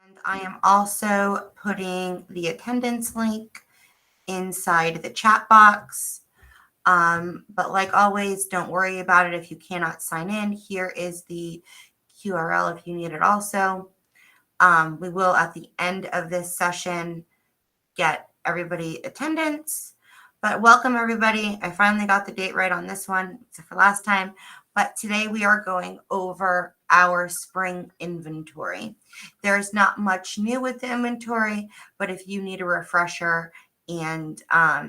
And I am also putting the attendance link inside the chat box. But like always, don't worry about it if you cannot sign in. Here is the QRL if you need it also. We will, at the end of this session, get everybody attendance. But welcome, everybody. I finally got the date right on this one, except for last time. But today we are going over our spring inventory. There's not much new with the inventory, but if you need a refresher and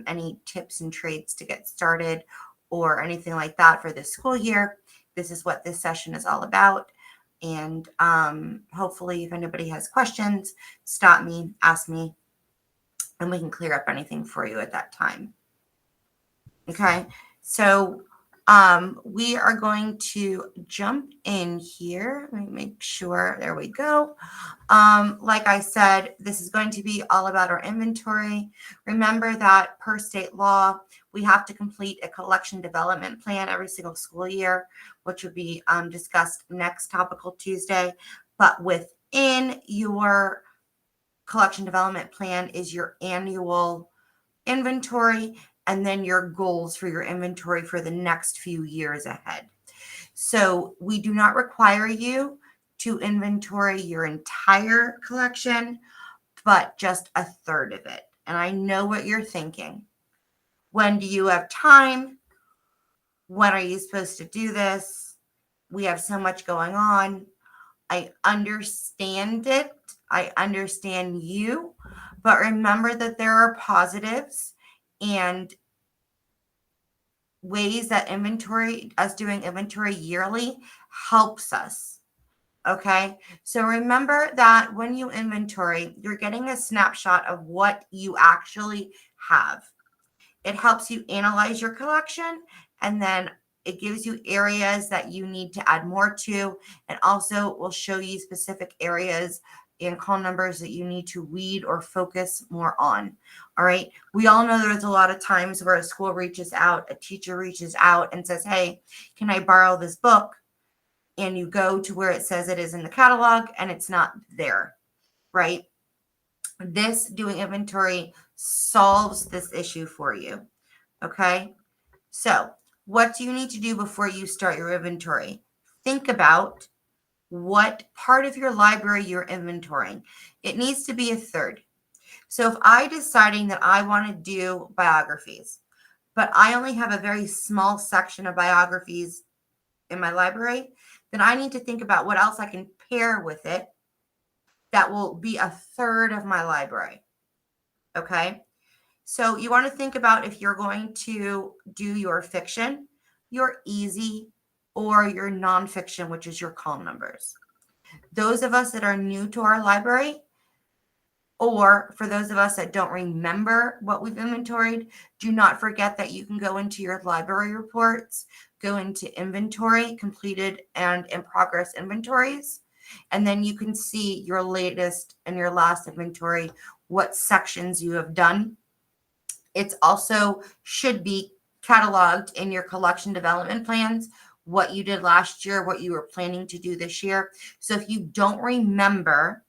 any tips and trades to get started or anything like that for this school year, this is what this session is all about. And hopefully, if anybody has questions, stop me, ask me, and we can clear up anything for you at that time. Okay, so we are going to jump in here. Let me make sure, there we go. Like I said, this is going to be all about our inventory. Remember that per state law, we have to complete a collection development plan every single school year, which will be discussed next Topical Tuesday. But within your collection development plan is your annual inventory and then your goals for your inventory for the next few years ahead. So we do not require you to inventory your entire collection, but just a third of it. And I know what you're thinking. When do you have time? When are you supposed to do this? We have so much going on. I understand it. I understand you. But remember that there are positives and ways that us doing inventory yearly helps us. Okay. So remember that when you inventory, you're getting a snapshot of what you actually have. It helps you analyze your collection, and then it gives you areas that you need to add more to, and also will show you specific areas and call numbers that you need to weed or focus more on. All right. We all know there's a lot of times where a school reaches out, a teacher reaches out and says, hey, can I borrow this book? And you go to where it says it is in the catalog and it's not there, right? This doing inventory solves this issue for you. Okay. So what do you need to do before you start your inventory? Think about what part of your library you're inventorying. It needs to be a third. So if I deciding that I want to do biographies, but I only have a very small section of biographies in my library, then I need to think about what else I can pair with it that will be a third of my library. Okay. So you want to think about if you're going to do your fiction, your easy, or your nonfiction, which is your call numbers. Those of us that are new to our library, or for those of us that don't remember what we've inventoried, do not forget that you can go into your library reports, go into inventory, completed and in progress inventories, and then you can see your latest and your last inventory, what sections you have done. It's also should be cataloged in your collection development plans, what you did last year, what you were planning to do this year. So if you don't remember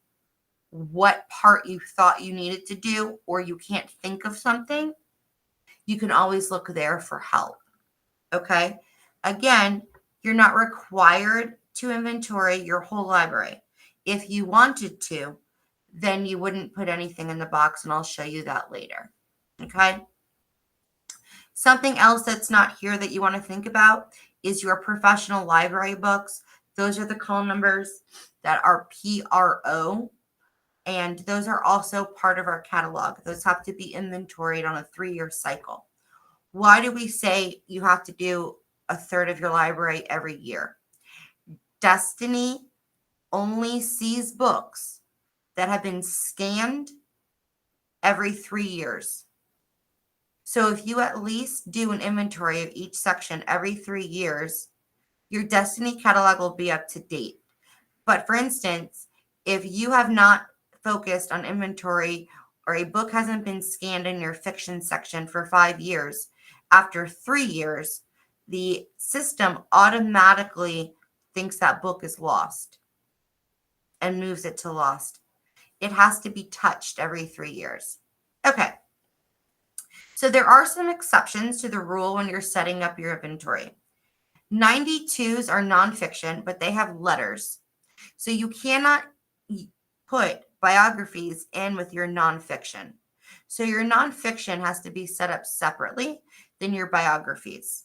what part you thought you needed to do, or you can't think of something, you can always look there for help. Okay. Again, you're not required to inventory your whole library. If you wanted to, then you wouldn't put anything in the box, and I'll show you that later. Okay. Something else that's not here that you want to think about is your professional library books. Those are the call numbers that are PRO, and those are also part of our catalog. Those have to be inventoried on a 3-year cycle. Why do we say you have to do a third of your library every year? Destiny only sees books that have been scanned every 3 years. So if you at least do an inventory of each section every 3 years, your Destiny catalog will be up to date. But for instance, if you have not focused on inventory, or a book hasn't been scanned in your fiction section for 5 years, after 3 years, the system automatically thinks that book is lost and moves it to lost. It has to be touched every 3 years. Okay. So there are some exceptions to the rule when you're setting up your inventory. 92s are nonfiction, but they have letters. So you cannot put biographies in with your nonfiction. So your nonfiction has to be set up separately than your biographies.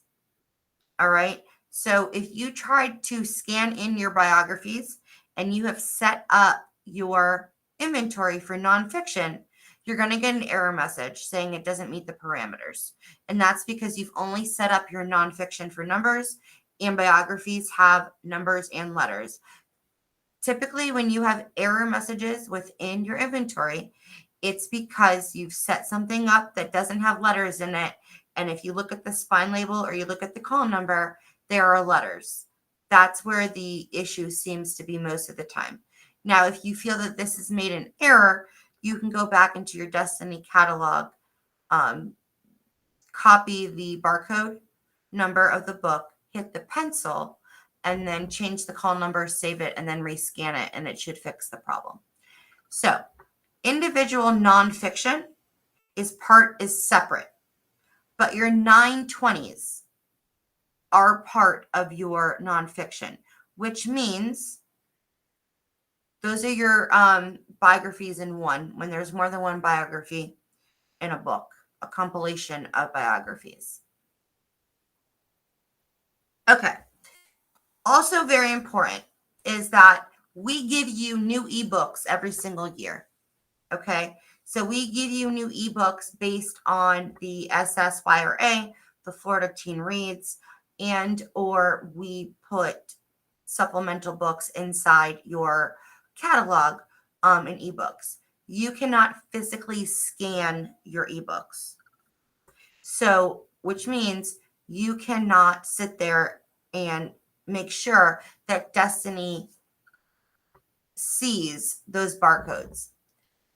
All right. So if you tried to scan in your biographies and you have set up your inventory for nonfiction, you're going to get an error message saying it doesn't meet the parameters. And that's because you've only set up your nonfiction for numbers, and biographies have numbers and letters. Typically, when you have error messages within your inventory, it's because you've set something up that doesn't have letters in it. And if you look at the spine label or you look at the column number, there are letters. That's where the issue seems to be most of the time. Now, if you feel that this has made an error, you can go back into your Destiny catalog, copy the barcode number of the book, hit the pencil, and then change the call number, save it, and then rescan it, and it should fix the problem. So individual nonfiction is separate, but your 920s are part of your nonfiction, which means those are your biographies in one, when there's more than one biography in a book, a compilation of biographies. Okay. Also very important is that we give you new ebooks every single year. Okay. So we give you new ebooks based on the SSYRA, the Florida Teen Reads, and or we put supplemental books inside your catalog in ebooks. You cannot physically scan your ebooks. So, which means you cannot sit there and make sure that Destiny sees those barcodes.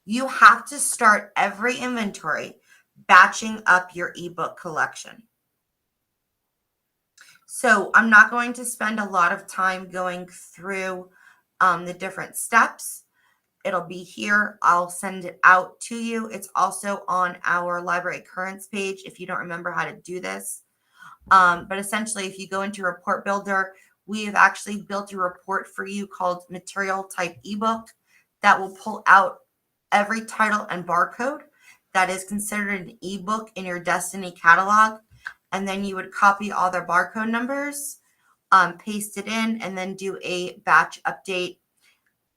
You have to start every inventory batching up your ebook collection. So I'm not going to spend a lot of time going through the different steps. It'll be here. I'll send it out to you. It's also on our library currents page if you don't remember how to do this. But essentially, if you go into Report Builder, we have actually built a report for you called Material Type Ebook that will pull out every title and barcode that is considered an ebook in your Destiny catalog. And then you would copy all their barcode numbers, paste it in, and then do a batch update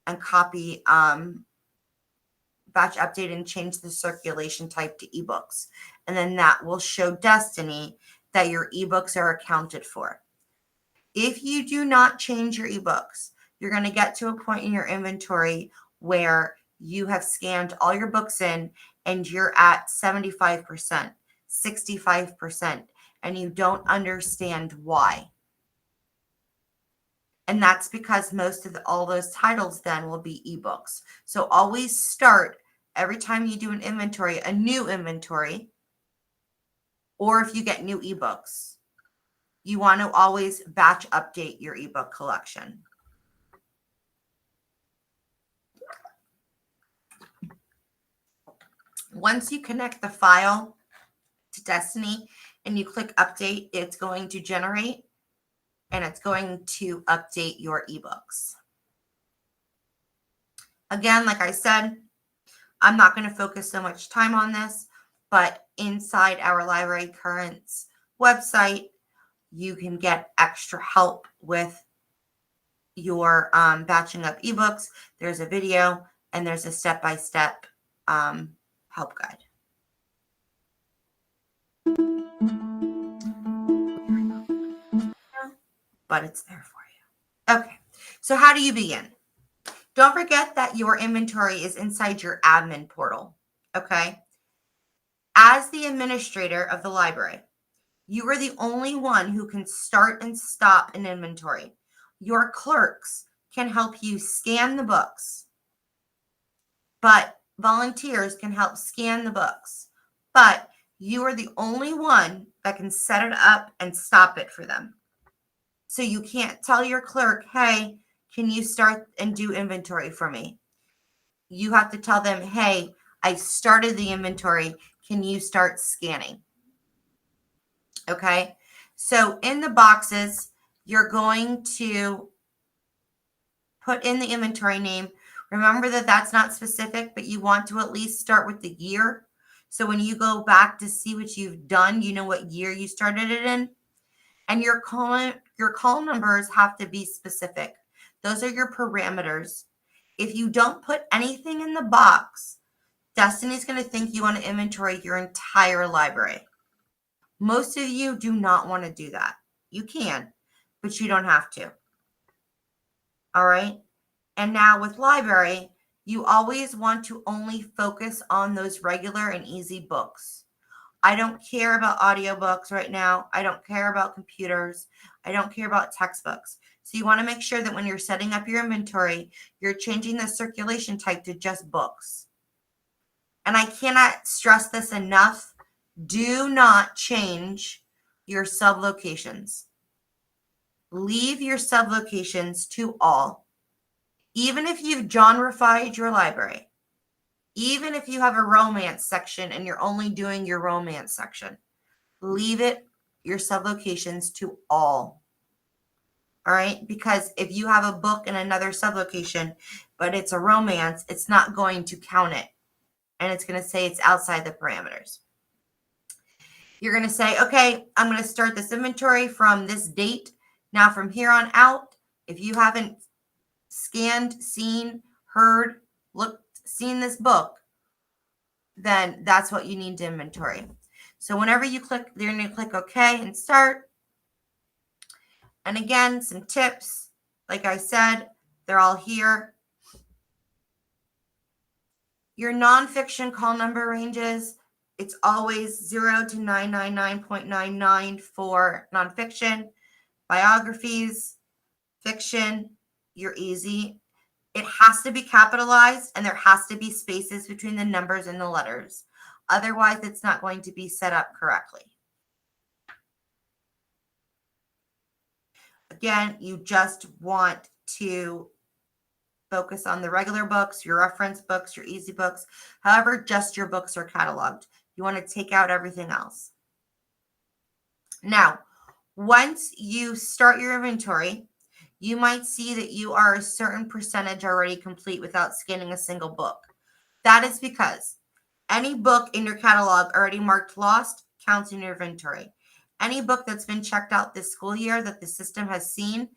and copy batch update and change the circulation type to ebooks. And then that will show Destiny that your ebooks are accounted for. If you do not change your ebooks, you're going to get to a point in your inventory where you have scanned all your books in and you're at 75%, 65%, and you don't understand why. And that's because most of all those titles then will be ebooks. So always start every time you do an inventory, a new inventory, or if you get new ebooks, you want to always batch update your ebook collection. Once you connect the file to Destiny and you click update, it's going to generate and it's going to update your ebooks. Again, like I said, I'm not going to focus so much time on this, but inside our Library Currents website, you can get extra help with your batching up ebooks. There's a video and there's a step-by-step help guide. But it's there for you. Okay, so how do you begin? Don't forget that your inventory is inside your admin portal, okay? As the administrator of the library, you are the only one who can start and stop an inventory. Your clerks can help you scan the books, but volunteers can help scan the books. But you are the only one that can set it up and stop it for them. So you can't tell your clerk, hey, can you start and do inventory for me? you have to tell them, hey, I started the inventory. Can you start scanning? Okay. So in the boxes, you're going to put in the inventory name. Remember that that's not specific, but you want to at least start with the year. So when you go back to see what you've done, you know what year you started it in. And your call numbers have to be specific. Those are your parameters. If you don't put anything in the box, Destiny's going to think you want to inventory your entire library. Most of you do not want to do that. You can, but you don't have to. All right. And now with library, you always want to only focus on those regular and easy books. I don't care about audiobooks right now. I don't care about computers. I don't care about textbooks. So you want to make sure that when you're setting up your inventory, you're changing the circulation type to just books. And I cannot stress this enough. Do not change your sublocations. Leave your sublocations to all. Even if you've genreified your library, even if you have a romance section and you're only doing your romance section, leave it your sublocations to all. All right, because if you have a book in another sublocation, but it's a romance, it's not going to count it. And it's going to say it's outside the parameters. You're going to say, okay, I'm going to start this inventory from this date. Now from here on out, if you haven't scanned, seen, heard, looked, seen this book, then that's what you need to inventory. So whenever you click, you're going to click OK and start. And again, some tips. Like I said, they're all here. Your nonfiction call number ranges, it's always 0 to 999.99 for nonfiction. Biographies, fiction, you're easy. It has to be capitalized and there has to be spaces between the numbers and the letters. Otherwise, it's not going to be set up correctly. Again, you just want to focus on the regular books, your reference books, your easy books. However, just your books are cataloged. You want to take out everything else. Now, once you start your inventory, you might see that you are a certain percentage already complete without scanning a single book. That is because any book in your catalog already marked lost counts in your inventory. Any book that's been checked out this school year that the system has seen,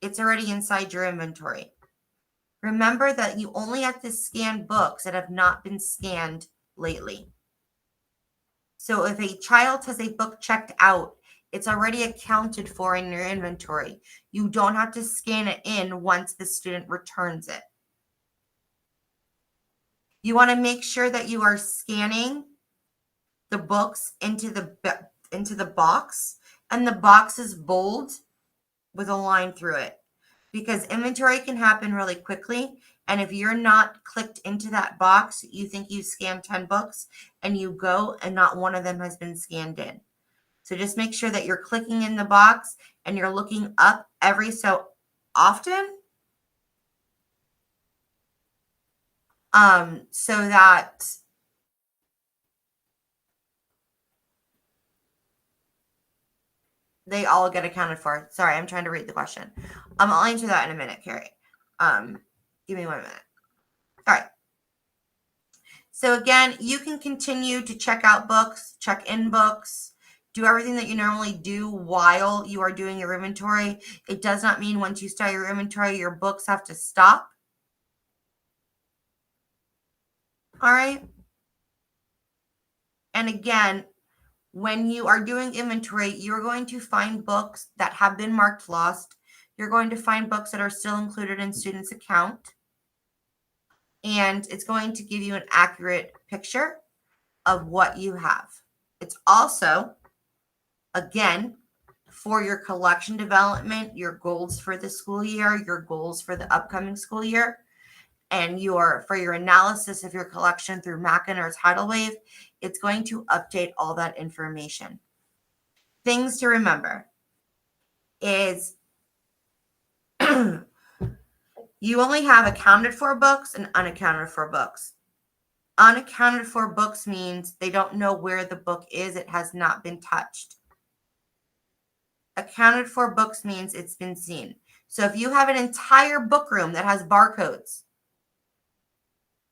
it's already inside your inventory. Remember that you only have to scan books that have not been scanned lately. So if a child has a book checked out, it's already accounted for in your inventory. You don't have to scan it in once the student returns it. You want to make sure that you are scanning the books into the box, and the box is bold with a line through it, because inventory can happen really quickly. And if you're not clicked into that box, you think you've scanned 10 books and you go and not one of them has been scanned in. So just make sure that you're clicking in the box and you're looking up every so often, so that they all get accounted for. Sorry, I'm trying to read the question. I'll answer that in a minute, Carrie. Give me 1 minute. All right. So again, you can continue to check out books, check in books, do everything that you normally do while you are doing your inventory. It does not mean once you start your inventory, your books have to stop. All right. And again, when you are doing inventory, you're going to find books that have been marked lost. You're going to find books that are still included in students' account. And it's going to give you an accurate picture of what you have. It's also, again, for your collection development, your goals for the school year, your goals for the upcoming school year, and for your analysis of your collection through Mackin or Tidal Wave, it's going to update all that information. Things to remember is You only have accounted for books and unaccounted for books. Unaccounted for books means they don't know where the book is. It has not been touched. Accounted for books means it's been seen. So if you have an entire book room that has barcodes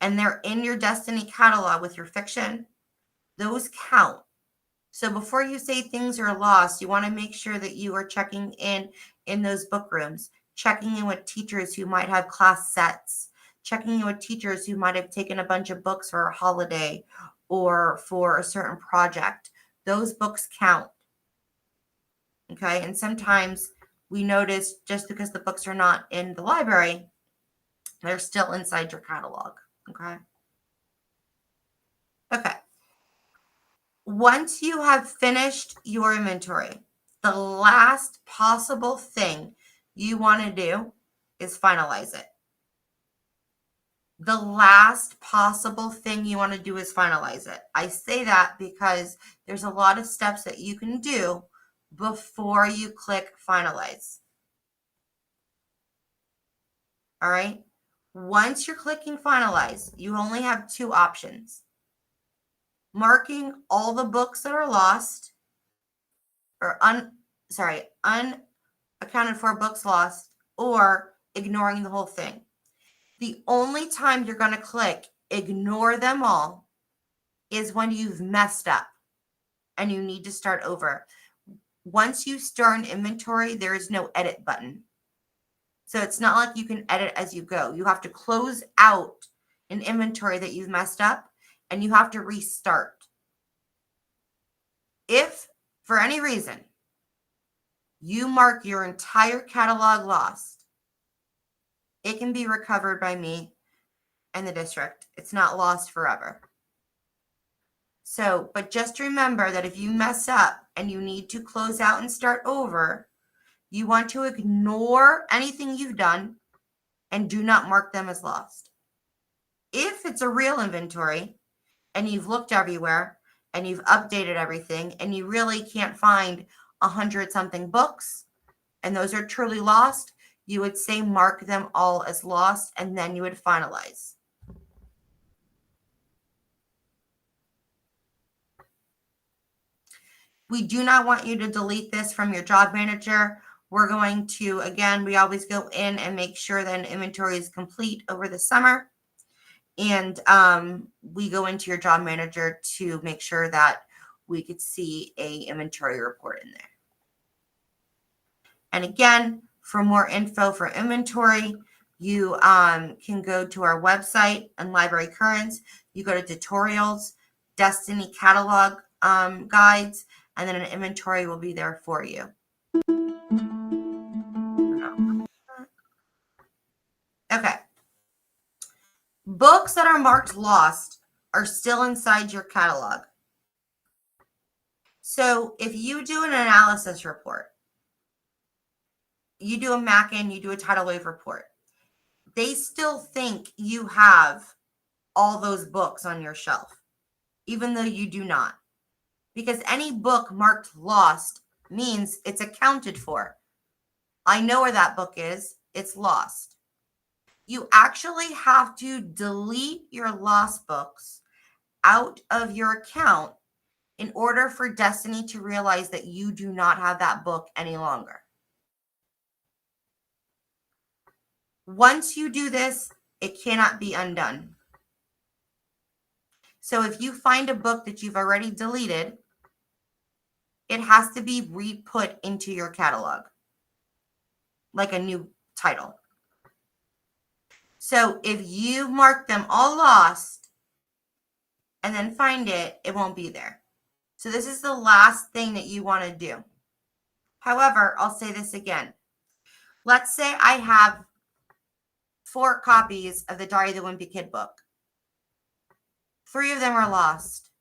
and they're in your Destiny catalog with your fiction, those count. So before you say things are lost, you want to make sure that you are checking in those book rooms, checking in with teachers who might have class sets, checking in with teachers who might have taken a bunch of books for a holiday or for a certain project. Those books count. Okay. And sometimes we notice just because the books are not in the library, they're still inside your catalog. Okay. Okay. Once you have finished your inventory, the last possible thing you want to do is finalize it. The last possible thing you want to do is finalize it. I say that because there's a lot of steps that you can do before you click finalize. All right. Once you're clicking finalize, you only have two options: marking all the books that are lost or unaccounted for books lost, or ignoring the whole thing. The only time you're going to click ignore them all is when you've messed up and you need to start over. Once you start an inventory, there is no edit button. So it's not like you can edit as you go. You have to close out an inventory that you've messed up and you have to restart. If for any reason you mark your entire catalog lost, it can be recovered by me and the district. It's not lost forever. So, but just remember that if you mess up and you need to close out and start over, you want to ignore anything you've done and do not mark them as lost. If it's a real inventory and you've looked everywhere and you've updated everything and you really can't find 100-something books and those are truly lost, you would say mark them all as lost and then you would finalize. We do not want you to delete this from your job manager. We're going to, again, we always go in and make sure that an inventory is complete over the summer. And we go into your job manager to make sure that we could see a inventory report in there. And again, for more info for inventory, you can go to our website and library currents. You go to tutorials, Destiny catalog guides, and then an inventory will be there for you. Okay. Books that are marked lost are still inside your catalog. So if you do an analysis report, you do a MAC-in, you do a tidal wave report, they still think you have all those books on your shelf, even though you do not. Because any book marked lost means it's accounted for. I know where that book is. It's lost. You actually have to delete your lost books out of your account in order for Destiny to realize that you do not have that book any longer. Once you do this, it cannot be undone. So if you find a book that you've already deleted, it has to be re-put into your catalog, like a new title. So if you mark them all lost and then find it, it won't be there. So this is the last thing that you want to do. However, I'll say this again. Let's say I have 4 copies of the Diary of the Wimpy Kid book. 3 of them are lost.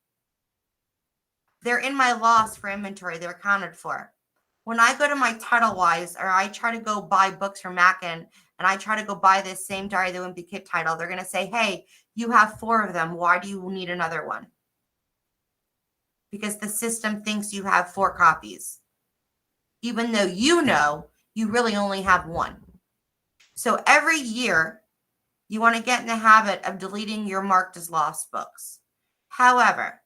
They're in my lost for inventory. They're accounted for. When I go to my TitleWise or I try to go buy books from Mackin and I try to go buy this same Diary of the Wimpy Kid title, they're going to say, hey, you have 4 of them. Why do you need another one? Because the system thinks you have 4 copies, even though you know you really only have 1. So every year, you want to get in the habit of deleting your marked as lost books. However,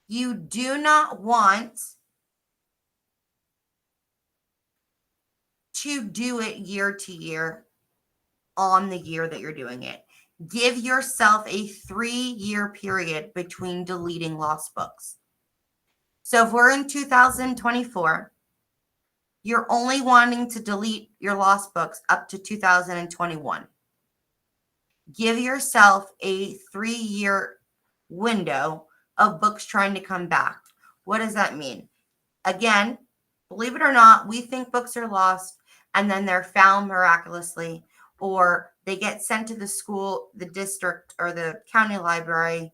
you do not want to do it year to year on the year that you're doing it. Give yourself a 3-year period between deleting lost books. So if we're in 2024, you're only wanting to delete your lost books up to 2021. Give yourself a 3-year window of books trying to come back. What does that mean? Again, believe it or not, we think books are lost and then they're found miraculously, or they get sent to the school, the district, or the county library,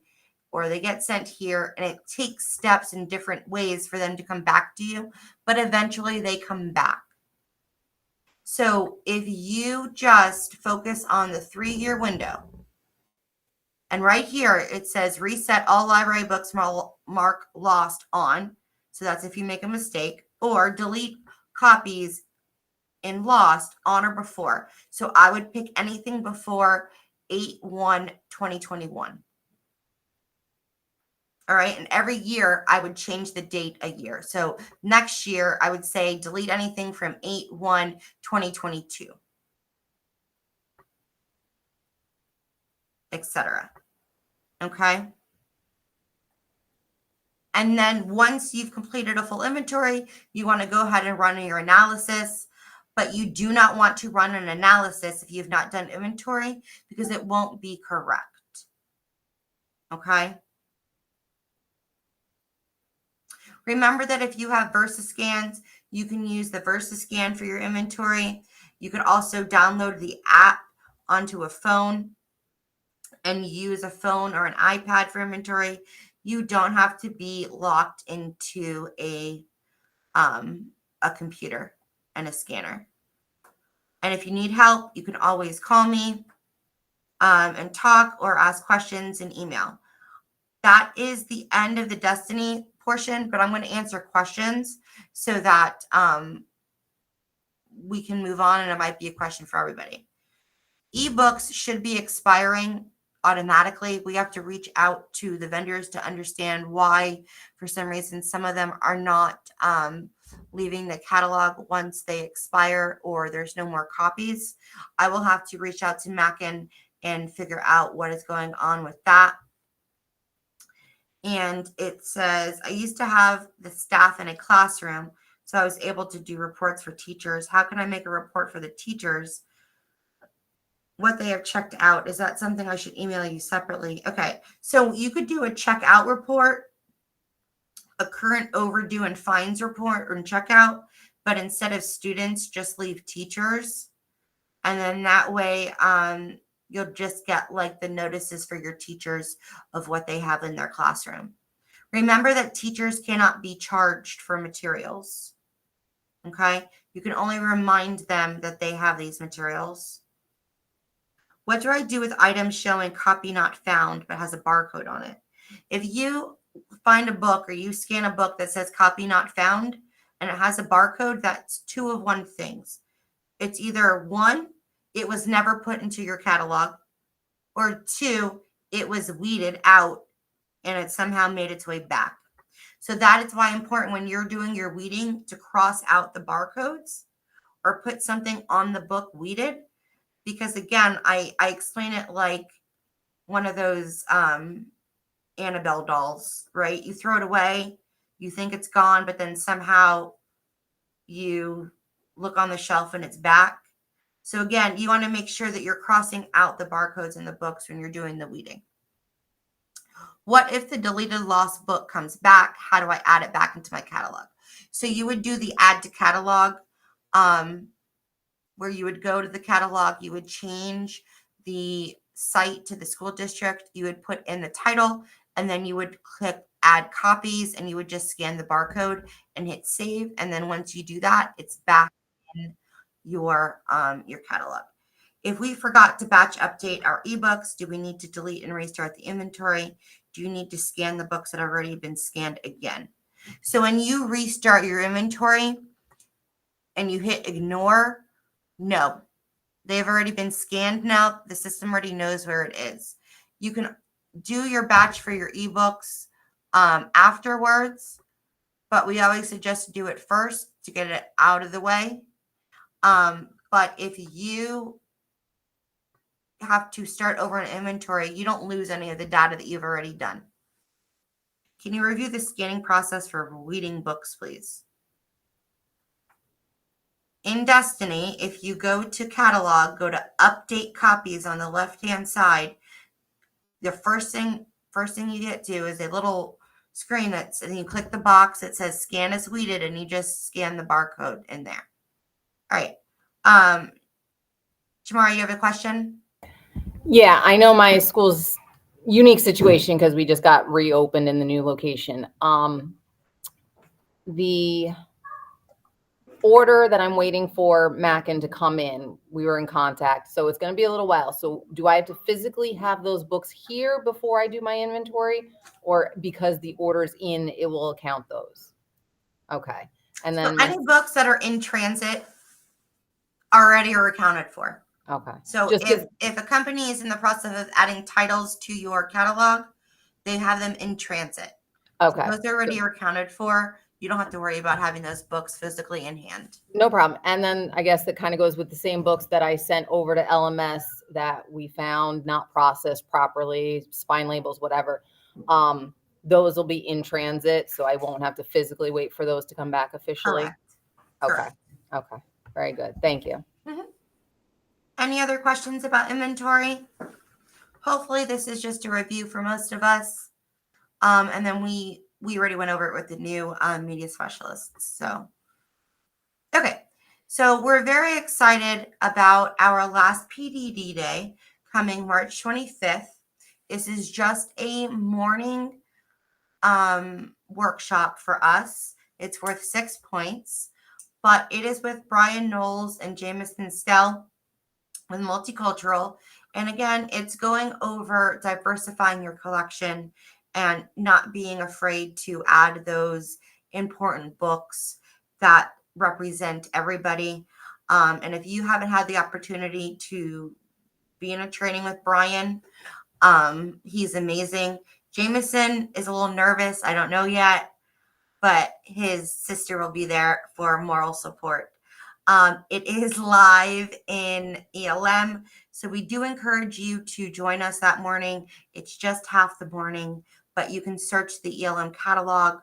or they get sent here, and it takes steps in different ways for them to come back to you, but eventually they come back. So if you just focus on the 3-year window, and right here it says reset all library books mark lost on, so that's if you make a mistake, or delete copies in lost on or before. So I would pick anything before 8/1/2021. All right. And every year I would change the date a year. So next year I would say delete anything from 8/1/2022, etc. Okay. And then once you've completed a full inventory, you want to go ahead and run your analysis, but you do not want to run an analysis if you've not done inventory because it won't be correct. Okay. Remember that if you have VersaScans, you can use the VersaScan for your inventory. You could also download the app onto a phone and use a phone or an iPad for inventory. You don't have to be locked into a computer and a scanner. And if you need help, you can always call me and talk or ask questions in email. That is the end of the Destiny portion, but I'm going to answer questions so that we can move on, and it might be a question for everybody. Ebooks should be expiring automatically. We have to reach out to the vendors to understand why, for some reason, some of them are not leaving the catalog once they expire or there's no more copies. I will have to reach out to Mackin and figure out what is going on with that. And it says, I used to have the staff in a classroom, so I was able to do reports for teachers. How can I make a report for the teachers? What they have checked out. Is that something I should email you separately? Okay, so you could do a checkout report, a current overdue and fines report or checkout, but instead of students, just leave teachers. And then that way, you'll just get like the notices for your teachers of what they have in their classroom. Remember that teachers cannot be charged for materials. Okay, you can only remind them that they have these materials. What do I do with items showing copy not found but has a barcode on it? If you find a book or you scan a book that says copy not found and it has a barcode, that's two of one things. It's either one, it was never put into your catalog, or two, it was weeded out and it somehow made its way back. So that is why important when you're doing your weeding to cross out the barcodes or put something on the book weeded. Because again, I explain it like one of those Annabelle dolls, right? You throw it away, you think it's gone, but then somehow you look on the shelf and it's back. So again, you want to make sure that you're crossing out the barcodes in the books when you're doing the weeding. What if the deleted lost book comes back? How do I add it back into my catalog? So you would do the add to catalog, where you would go to the catalog, you would change the site to the school district, you would put in the title, and then you would click add copies, and you would just scan the barcode and hit save. And then once you do that, it's back in your catalog. If we forgot to batch update our ebooks, do we need to delete and restart the inventory? Do you need to scan the books that have already been scanned again? So when you restart your inventory and you hit ignore, No, they've already been scanned now. The system already knows where it is. You can do your batch for your ebooks afterwards, but we always suggest to do it first to get it out of the way. But if you have to start over an inventory, you don't lose any of the data that you've already done. Can you review the scanning process for reading books, please? In Destiny, if you go to catalog, go to update copies on the left-hand side, the first thing you get to is a little screen and you click the box that says scan as weeded, and you just scan the barcode in there. All right. Jamara, you have a question? Yeah, I know my school's unique situation because we just got reopened in the new location. The order that I'm waiting for Mackin to come in, we were in contact, so it's going to be a little while. So do I have to physically have those books here before I do my inventory, or because the order's in, it will count those? Okay. And then any books that are in transit already are accounted for. Okay. So if a company is in the process of adding titles to your catalog, they have them in transit. Okay. So those already are accounted for. You don't have to worry about having those books physically in hand. No problem. And then I guess that kind of goes with the same books that I sent over to LMS that we found not processed properly, spine labels, whatever. Those will be in transit, so I won't have to physically wait for those to come back officially. Correct. Okay. Correct. Okay. Very good. Thank you. Mm-hmm. Any other questions about inventory? Hopefully this is just a review for most of us. And then we already went over it with the new media specialists. So, okay. So we're very excited about our last PDD day coming March 25th. This is just a morning workshop for us. It's worth 6 points, but it is with Brian Knowles and Jameson Stell with Multicultural. And again, it's going over diversifying your collection and not being afraid to add those important books that represent everybody. And if you haven't had the opportunity to be in a training with Brian, he's amazing. Jameson is a little nervous. I don't know yet, but his sister will be there for moral support. It is live in ELM, so we do encourage you to join us that morning. It's just half the morning, but you can search the ELM catalog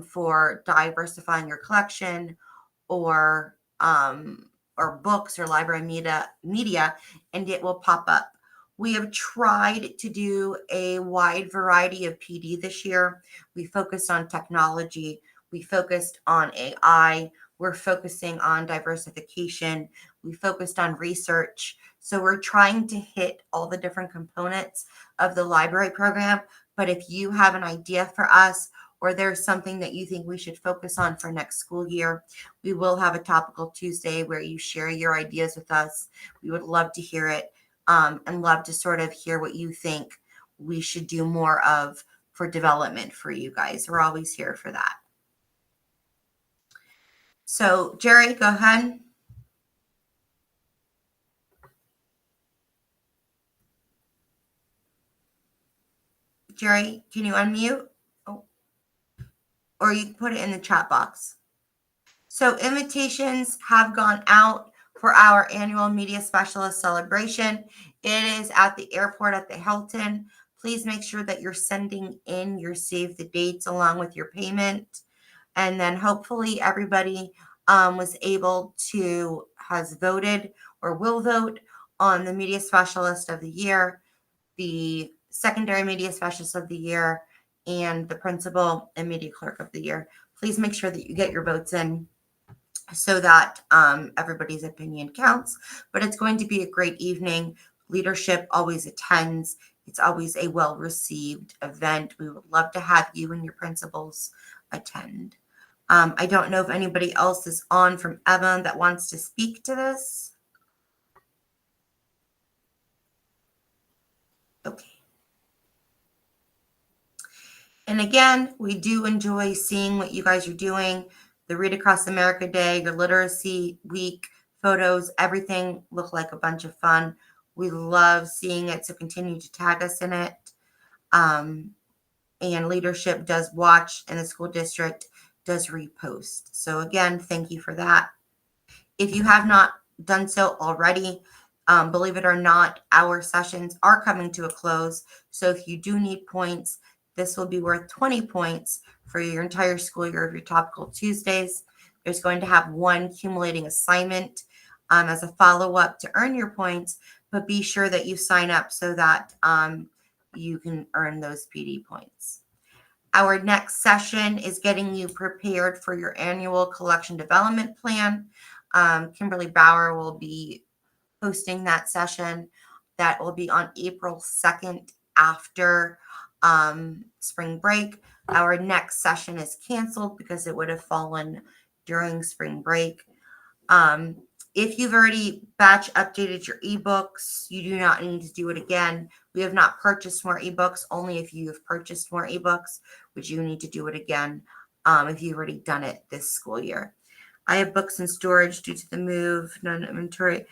for diversifying your collection or books or library media, and it will pop up. We have tried to do a wide variety of PD this year. We focused on technology. We focused on AI. We're focusing on diversification. We focused on research. So we're trying to hit all the different components of the library program. But if you have an idea for us, or there's something that you think we should focus on for next school year, we will have a Topical Tuesday where you share your ideas with us. We would love to hear it and love to sort of hear what you think we should do more of for development for you guys. We're always here for that. So, Jerry, go ahead. Jerry, can you unmute? Oh. Or you can put it in the chat box. So invitations have gone out for our annual Media Specialist celebration. It is at the airport at the Hilton. Please make sure that you're sending in your save the dates along with your payment. And then hopefully everybody has voted or will vote on the Media Specialist of the Year, the Secondary Media Specialist of the Year, and the Principal and Media Clerk of the Year. Please make sure that you get your votes in so that everybody's opinion counts. But it's going to be a great evening. Leadership always attends. It's always a well-received event. We would love to have you and your principals attend. I don't know if anybody else is on from Evan that wants to speak to this. Okay. And again, we do enjoy seeing what you guys are doing. The Read Across America Day, your Literacy Week, photos, everything looked like a bunch of fun. We love seeing it, so continue to tag us in it. And leadership does watch, and the school district does repost. So again, thank you for that. If you have not done so already, believe it or not, our sessions are coming to a close. So if you do need points, this will be worth 20 points for your entire school year of your Topical Tuesdays. There's going to have one accumulating assignment as a follow-up to earn your points, but be sure that you sign up so that you can earn those PD points. Our next session is getting you prepared for your annual collection development plan. Kimberly Bauer will be hosting that session. That will be on April 2nd after spring break. Our next session is canceled because it would have fallen during spring break. If you've already batch updated your ebooks, you do not need to do it again. We have not purchased more ebooks. Only if you have purchased more ebooks would you need to do it again if you've already done it this school year. I have books in storage due to the move, none inventory.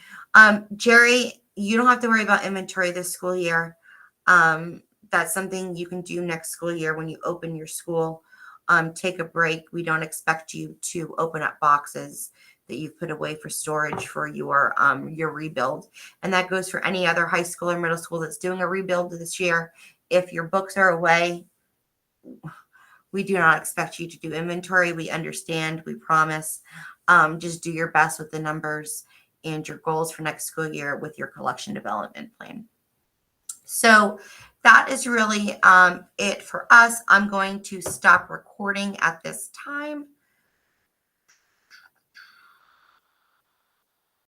Jerry, you don't have to worry about inventory this school year. That's something you can do next school year when you open your school. Take a break. We don't expect you to open up boxes that you've put away for storage for your rebuild. And that goes for any other high school or middle school that's doing a rebuild this year. If your books are away, we do not expect you to do inventory. We understand, we promise. Just do your best with the numbers and your goals for next school year with your collection development plan. So that is really it for us. I'm going to stop recording at this time.